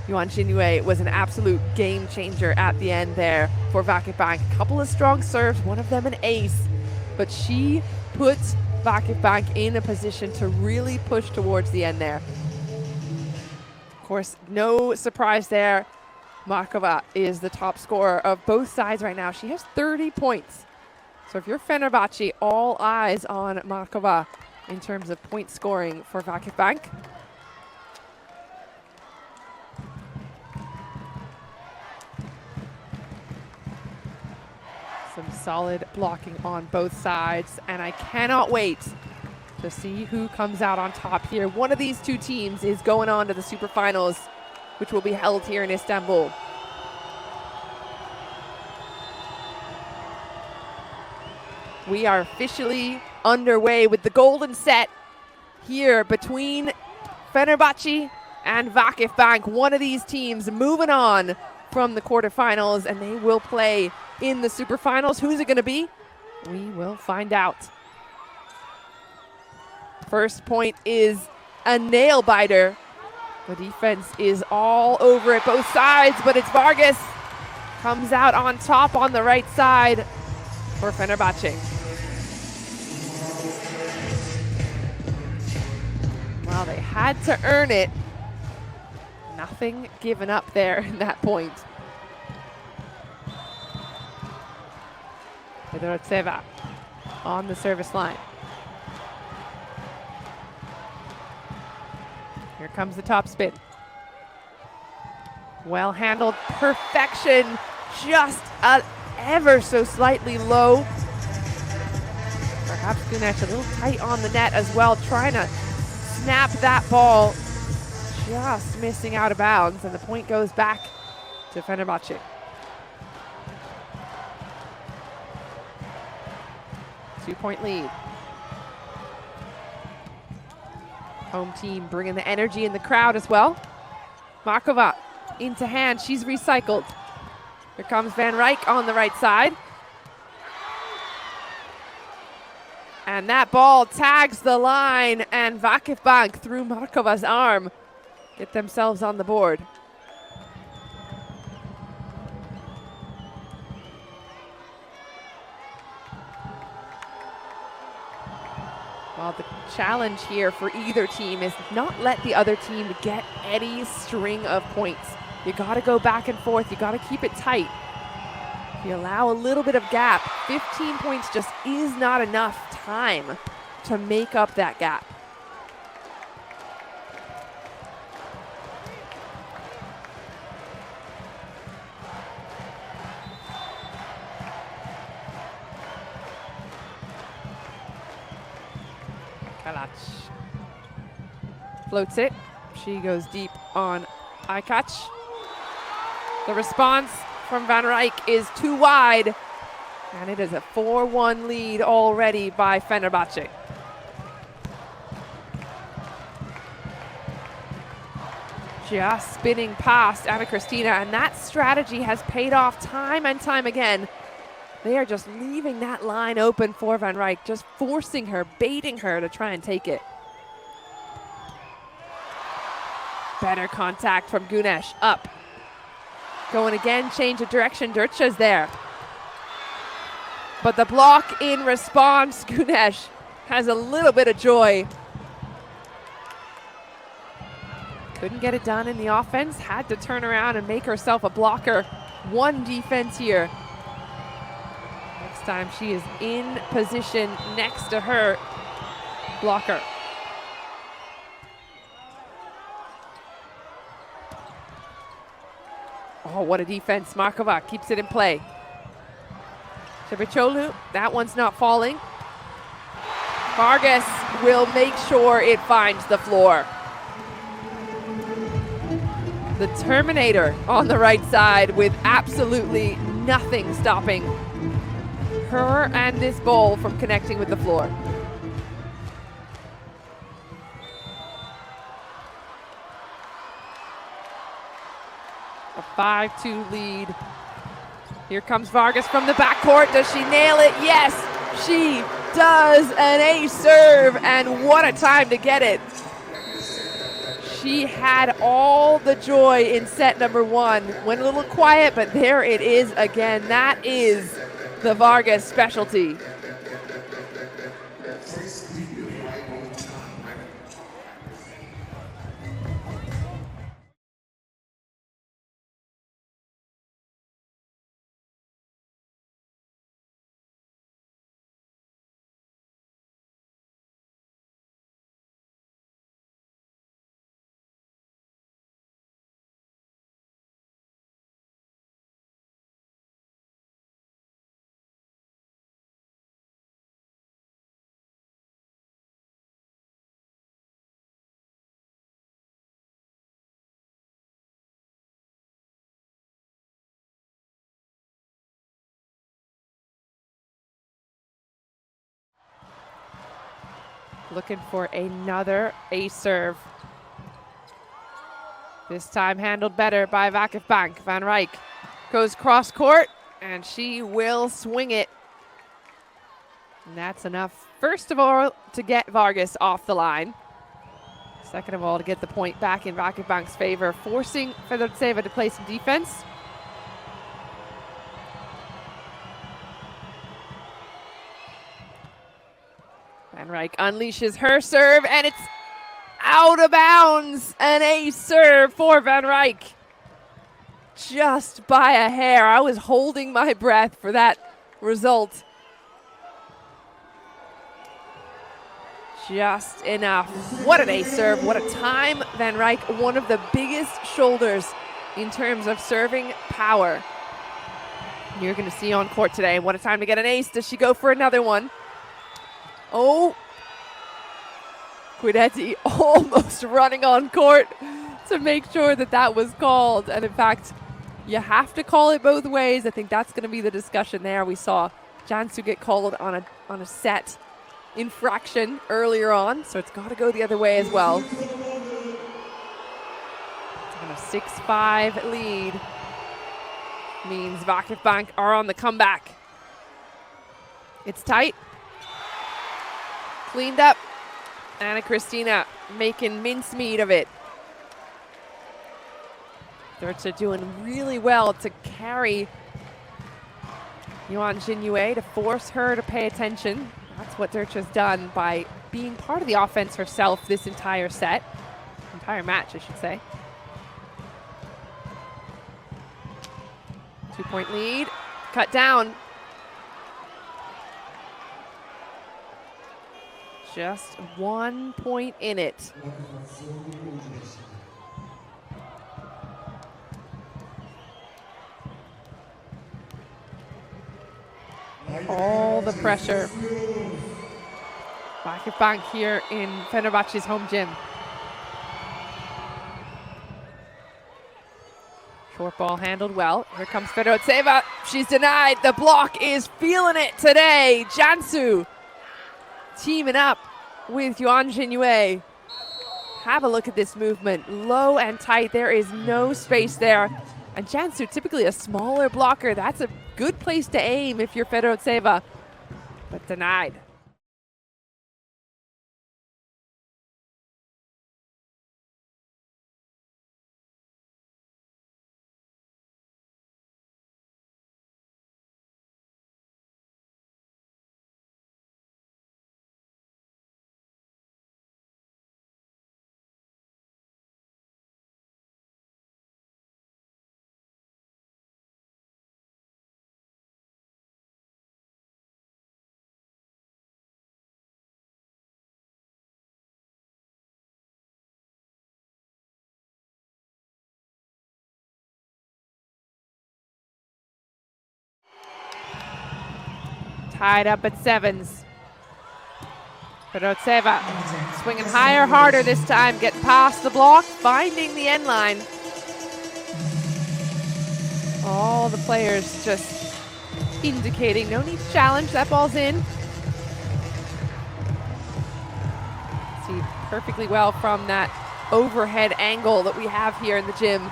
Yuan Xinyue was an absolute game changer at the end there for VakifBank. A couple of strong serves, one of them an ace, but she puts VakifBank in a position to really push towards the end there. Of course, no surprise there. Markova is the top scorer of both sides right now. She has 30 points. So if you're Fenerbahçe, all eyes on Markova in terms of point scoring for VakifBank. Some solid blocking on both sides, and I cannot wait to see who comes out on top here. One of these two teams is going on to the Super Finals, which will be held here in Istanbul. We are officially underway with the golden set here between Fenerbahçe and VakifBank. One of these teams moving on from the quarterfinals, and they will play in the Super Finals. Who's it going to be? We will find out. First point is a nail biter. The defense is all over it, both sides, but it's Vargas. Comes out on top on the right side for Fenerbahçe. Well, they had to earn it. Nothing given up there in that point. Fedorovtseva on the service line. Here comes the top spin. Well handled, perfection, just ever so slightly low. Perhaps Güneş a little tight on the net as well, trying to snap that ball, just missing out of bounds, and the point goes back to Fenerbahçe. Two-point lead. Home team bringing the energy in the crowd as well. Markova into hand, she's recycled. Here comes Van Ryk on the right side. And that ball tags the line, and VakifBank through Markova's arm get themselves on the board. Well, the challenge here for either team is not let the other team get any string of points. You got to go back and forth. You got to keep it tight. If you allow a little bit of gap, 15 points just is not enough time to make up that gap. Floats it. She goes deep on Aykaç. The response from Van Ryk is too wide, and it is a 4-1 lead already by Fenerbahçe. Just spinning past Cristina, and that strategy has paid off time and time again. They are just leaving that line open for Van Ryk, just forcing her, baiting her to try and take it. Better contact from Güneş, up. Going again, change of direction, Dürtje's there. But the block in response, Güneş has a little bit of joy. Couldn't get it done in the offense, had to turn around and make herself a blocker. One defense here. Next time she is in position next to her blocker. Oh, what a defense. Markova keeps it in play. Çebiçoğlu, that one's not falling. Vargas will make sure it finds the floor. The Terminator on the right side with absolutely nothing stopping her and this ball from connecting with the floor. A 5-2 lead. Here comes Vargas from the backcourt. Does she nail it? Yes, she does. An ace serve, and what a time to get it. She had all the joy in set number 1. Went a little quiet, but there it is again. That is the Vargas specialty. Looking for another ace serve. This time handled better by VakifBank. Van Ryk goes cross court, and she will swing it. And that's enough, first of all, to get Vargas off the line. Second of all, to get the point back in VakifBank's favor, forcing Fedorovtseva to play some defense. Van Ryk unleashes her serve, and it's out of bounds. An ace serve for Van Ryk. Just by a hair. I was holding my breath for that result. Just enough. What an ace serve. What a time. Van Ryk, one of the biggest shoulders in terms of serving power you're going to see on court today. What a time to get an ace. Does she go for another one? Oh, Guidetti almost running on court to make sure that that was called. And in fact, you have to call it both ways. I think that's going to be the discussion there. We saw Jansu get called on a set infraction earlier on, so it's got to go the other way as well. And a 6-5 lead means VakifBank are on the comeback. It's tight. Cleaned up, and Cristina making mincemeat of it. They're doing really well to carry Yuan Xinyue, to force her to pay attention. That's what Dirt's done by being part of the offense herself this entire set. Entire match, I should say. 2-point lead, cut down. Just 1 point in it. All the pressure. VakifBank here in Fenerbahçe's home gym. Short ball handled well. Here comes Fedorovtseva. She's denied. The block is feeling it today. Jansu teaming up with Yuan Xinyue. Have a look at this movement. Low and tight. There is no space there. And Jansu, typically a smaller blocker. That's a good place to aim if you're Fedorovtseva, but denied. Tied up at sevens. Fedorovtseva swinging higher, harder this time, getting past the block, finding the end line. All the players just indicating no need to challenge, that ball's in. See perfectly well from that overhead angle that we have here in the gym.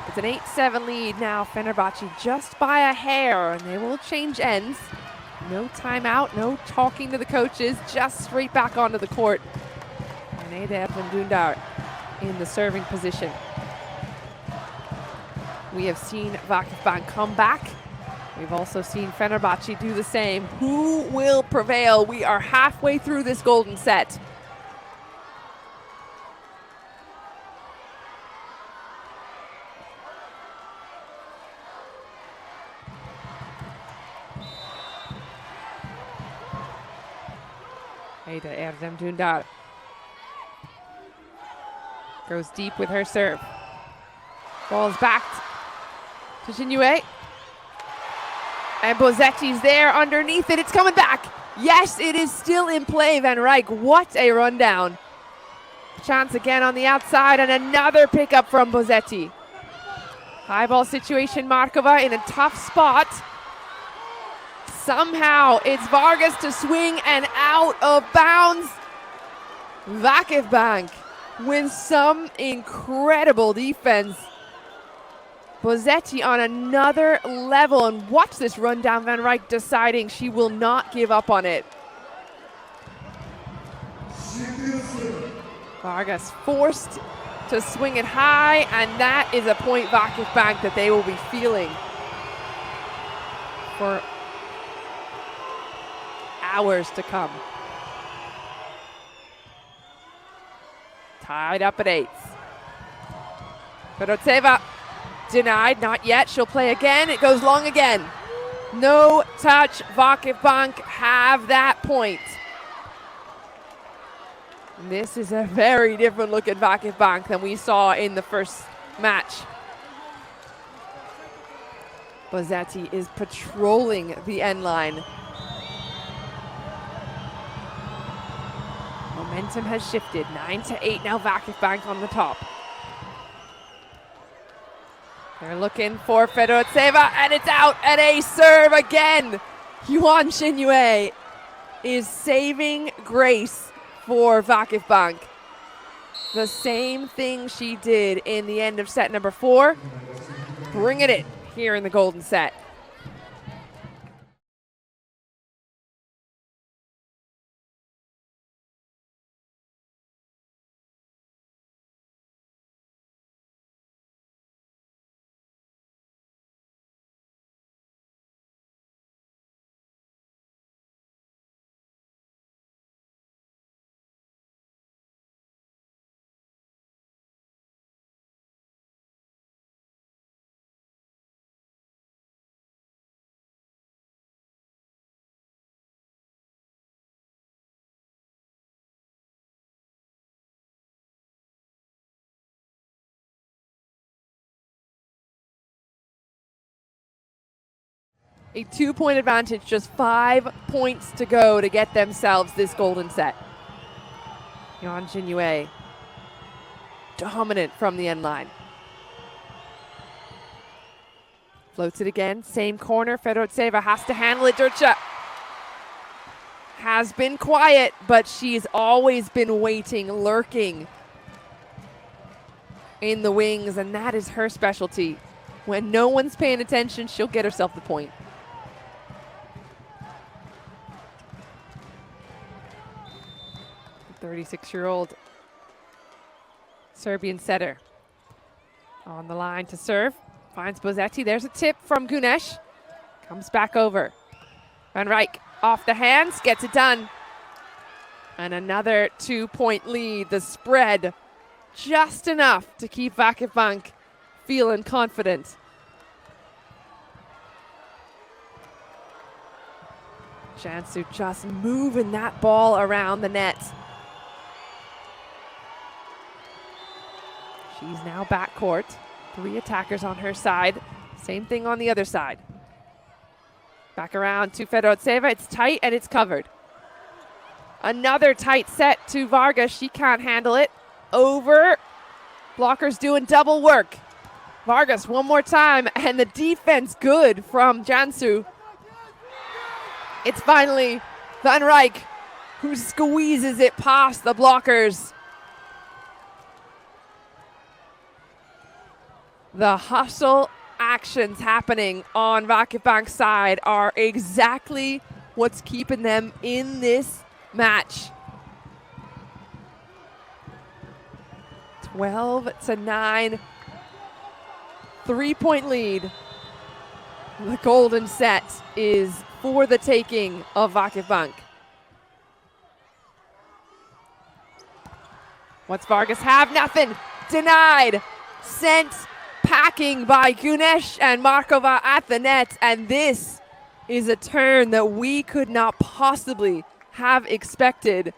It's an 8-7 lead now, Fenerbahçe just by a hair, and they will change ends. No timeout, no talking to the coaches, just straight back onto the court. Nede Dündar. in the serving position. We have seen VakifBank come back. We've also seen Fenerbahçe do the same. Who will prevail? We are halfway through this golden set. Hayda Erdem Dündar goes deep with her serve. Ball's back to Xinyue. And Bozetti's there underneath it. It's coming back. Yes, it is still in play, Van Ryk. What a rundown. Chance again on the outside and another pickup from Bozetti. High ball situation, Markova in a tough spot. Somehow it's Vargas to swing and out of bounds. VakifBank with some incredible defense. Bozetti on another level, and watch this rundown. Van Ryk deciding she will not give up on it. Vargas forced to swing it high, and that is a point VakifBank that they will be feeling for hours to come. Tied up at 8. Fedorovtseva denied, not yet. She'll play again. It goes long again. No touch. VakifBank have that point. This is a very different look at VakifBank than we saw in the first match. Bozetti is patrolling the end line. Momentum has shifted. 9-8 now. VakifBank on the top. They're looking for Fedorovtseva, and it's out at a serve again. Yuan Xinyue is saving grace for VakifBank. The same thing she did in the end of set number 4. Bringing it here in the golden set. A 2-point advantage, just 5 points to go to get themselves this golden set. Yuan Xinyue, dominant from the end line. Floats it again, same corner. Fedorovtseva has to handle it. Durcha has been quiet, but she's always been waiting, lurking in the wings, and that is her specialty. When no one's paying attention, she'll get herself the point. The 36-year-old Serbian setter on the line to serve. Finds Bozetti. There's a tip from Güneş. Comes back over. Van Ryk off the hands, gets it done. And another 2-point lead. The spread just enough to keep VakifBank feeling confident. Jansu just moving that ball around the net. She's now backcourt. 3 attackers on her side. Same thing on the other side. Back around to Fedorovtseva. It's tight and it's covered. Another tight set to Vargas. She can't handle it. Over. Blockers doing double work. Vargas one more time, and the defense good from Jansu. It's finally Van Ryk who squeezes it past the blockers. The hustle actions happening on VakifBank's side are exactly what's keeping them in this match. 12-9. 3-point lead. The golden set is for the taking of VakifBank. What's Vargas have? Nothing. Denied. Sent packing by Güneş and Markova at the net. And this is a turn that we could not possibly have expected.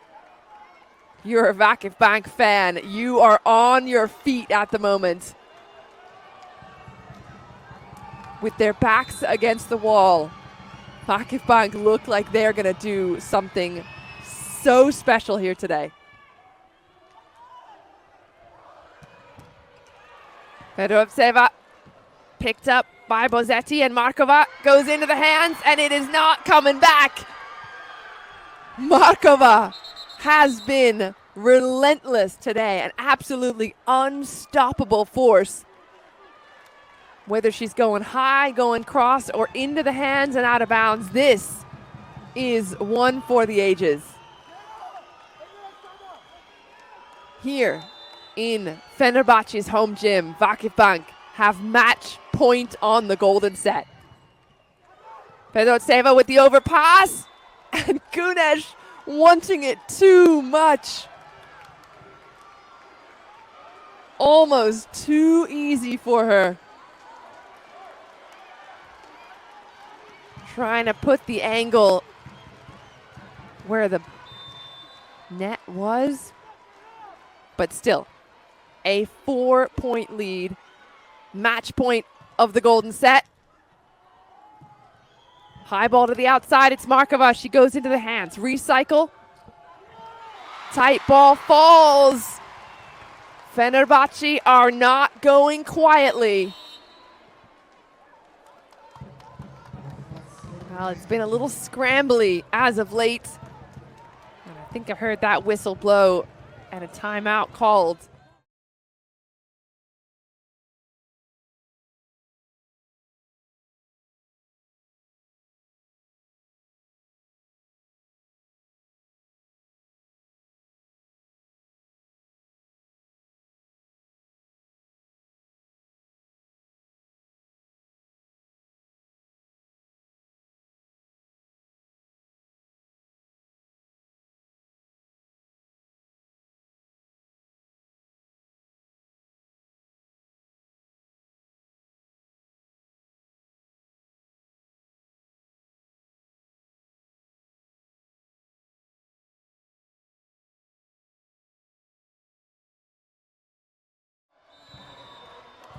You're a VakifBank fan. You are on your feet at the moment. With their backs against the wall, VakifBank look like they're going to do something so special here today. Fedorovtseva picked up by Bozzetti, and Markova goes into the hands, and it is not coming back. Markova has been relentless today, an absolutely unstoppable force. Whether she's going high, going cross, or into the hands and out of bounds, this is one for the ages. Here in Fenerbahçe's home gym, VakifBank have match point on the golden set. Fedorovtseva with the overpass, and Güneş wanting it too much. Almost too easy for her. Trying to put the angle where the net was, but still a 4-point lead. Match point of the golden set. High ball to the outside. It's Markova. She goes into the hands. Recycle. Tight ball falls. Fenerbahçe are not going quietly. Well, it's been a little scrambly as of late. And I think I heard that whistle blow and a timeout called.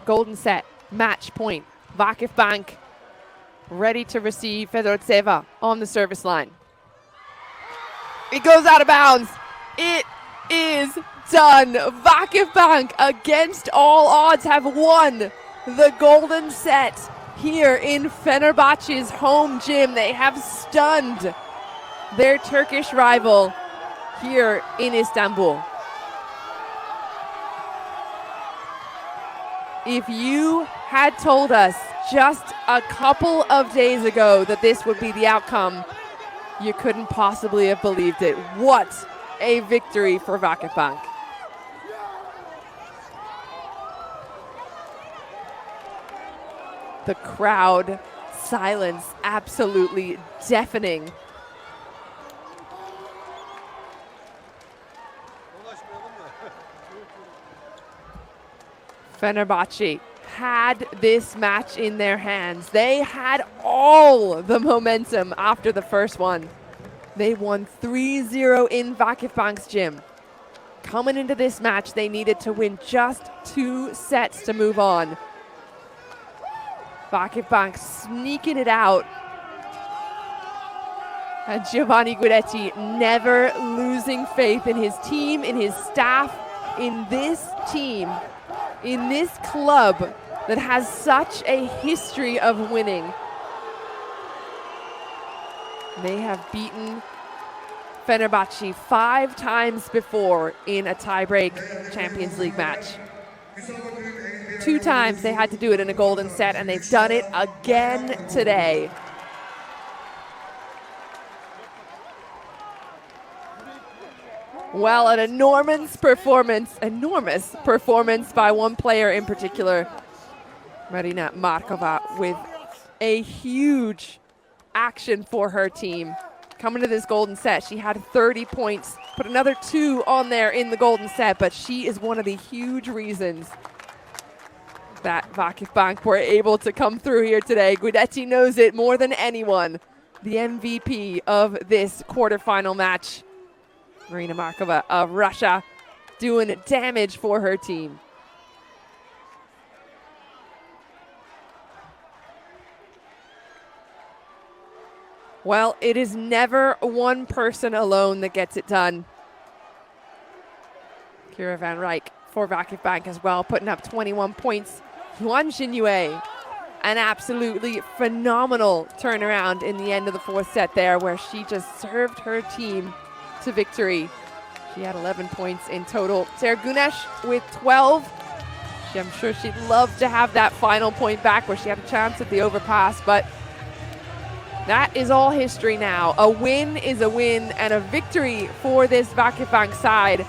Golden set, match point. VakifBank ready to receive Fedorovtseva on the service line. It goes out of bounds. It is done. VakifBank, against all odds, have won the golden set here in Fenerbahçe's home gym. They have stunned their Turkish rival here in Istanbul. If you had told us just a couple of days ago that this would be the outcome, you couldn't possibly have believed it. What a victory for VakifBank. The crowd silence absolutely deafening. Fenerbahçe had this match in their hands. They had all the momentum after the first one. They won 3-0 in VakifBank's gym. Coming into this match, they needed to win just 2 sets to move on. VakifBank sneaking it out. And Giovanni Guidetti never losing faith in his team, in his staff, in this team, in this club that has such a history of winning. They have beaten Fenerbahçe 5 times before in a tie-break Champions League match. 2 times they had to do it in a golden set, and they've done it again today. Well, an enormous performance by one player in particular, Marina Markova, with a huge action for her team. Coming to this golden set, she had 30 points, put another 2 on there in the golden set, but she is one of the huge reasons that VakifBank were able to come through here today. Guidetti knows it more than anyone. The MVP of this quarterfinal match, Marina Markova of Russia, doing damage for her team. Well, it is never one person alone that gets it done. Kiera Van Ryk for VakifBank as well, putting up 21 points. Yuan Xinyue, an absolutely phenomenal turnaround in the end of the fourth set there, where she just served her team to victory. She had 11 points in total. Zehra Güneş with 12. I'm sure she'd love to have that final point back where she had a chance at the overpass, but that is all history now. A win is a win, and a victory for this VakifBank side.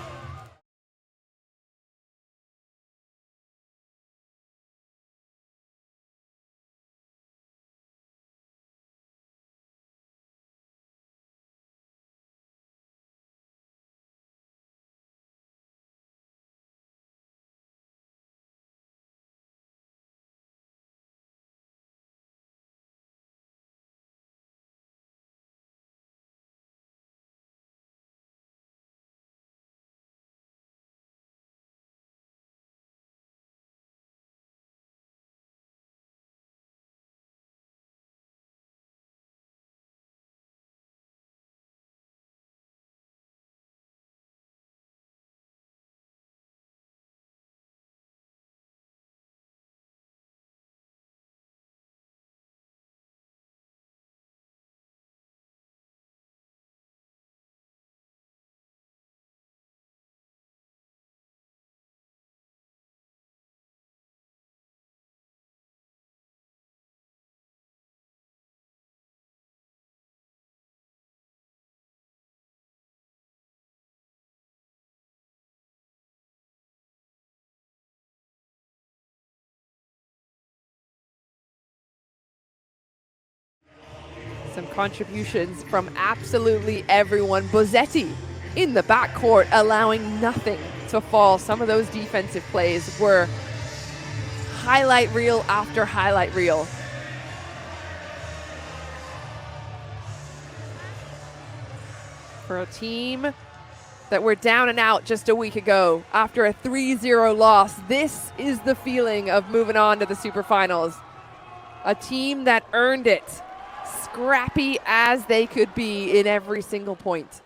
Some contributions from absolutely everyone. Bozzetti in the backcourt, allowing nothing to fall. Some of those defensive plays were highlight reel after highlight reel. For a team that were down and out just a week ago after a 3-0 loss, this is the feeling of moving on to the superfinals. A team that earned it, scrappy as they could be in every single point.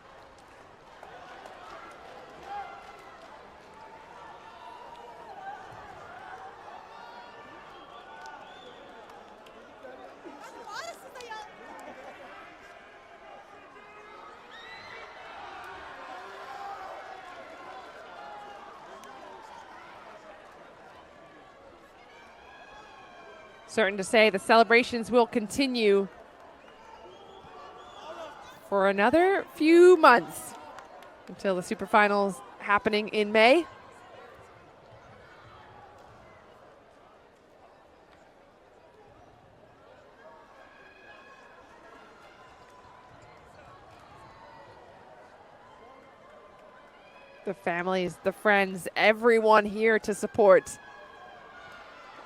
Certain to say the celebrations will continue for another few months until the superfinals happening in May. The families, the friends, everyone here to support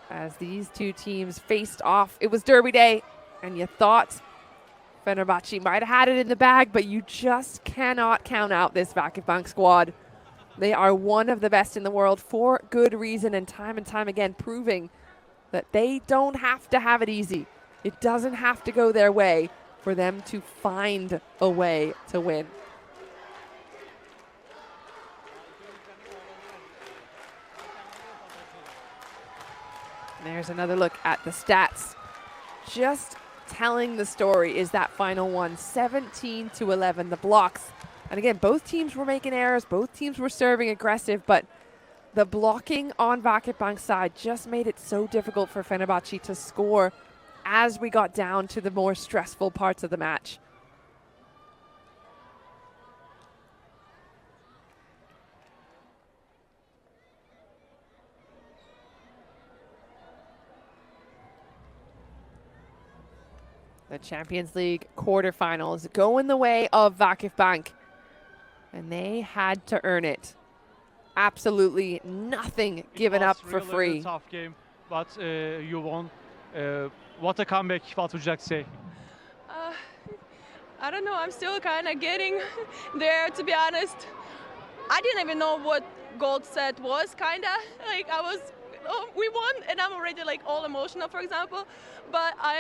as these two teams faced off. It was Derby Day, and you thought Fenerbahçe might have had it in the bag, but you just cannot count out this VakifBank squad. They are one of the best in the world for good reason, and time again proving that they don't have to have it easy. It doesn't have to go their way for them to find a way to win. There's another look at the stats. Just telling the story is that final one, 17-11, the blocks. And again, both teams were making errors, both teams were serving aggressive, but the blocking on VakifBank's side just made it so difficult for Fenerbahçe to score as we got down to the more stressful parts of the match. The Champions League quarterfinals go in the way of VakifBank, and they had to earn it. Absolutely nothing given up for really free. A tough game, but you won. What a comeback! What would you like to say? I don't know. I'm still kind of getting there, to be honest. I didn't even know what gold set was. Kind of like we won, and I'm already like all emotional, for example. But I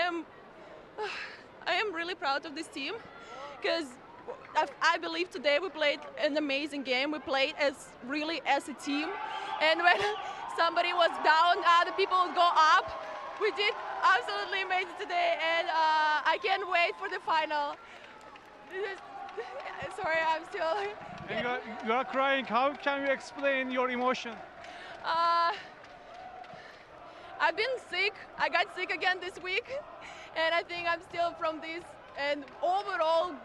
am really proud of this team because I believe today we played an amazing game. We played as a team, and when somebody was down, other people would go up. We did absolutely amazing today, and I can't wait for the final. Sorry, I'm still. And you are crying. How can you explain your emotion? I've been sick. I got sick again this week, and I think I'm still from this. And overall,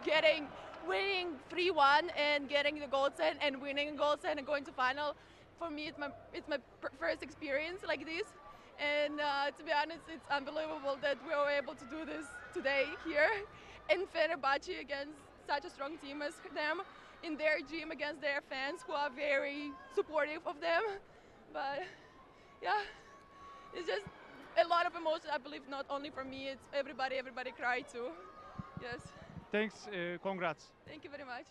winning 3-1 and getting the gold set and winning a gold set and going to final, for me, it's my first experience like this. And to be honest, it's unbelievable that we were able to do this today here in Fenerbahçe against such a strong team as them, in their gym against their fans who are very supportive of them. But yeah, it's just a lot of emotion. I believe not only for me, it's everybody cried too. Yes. Thanks. Congrats. Thank you very much.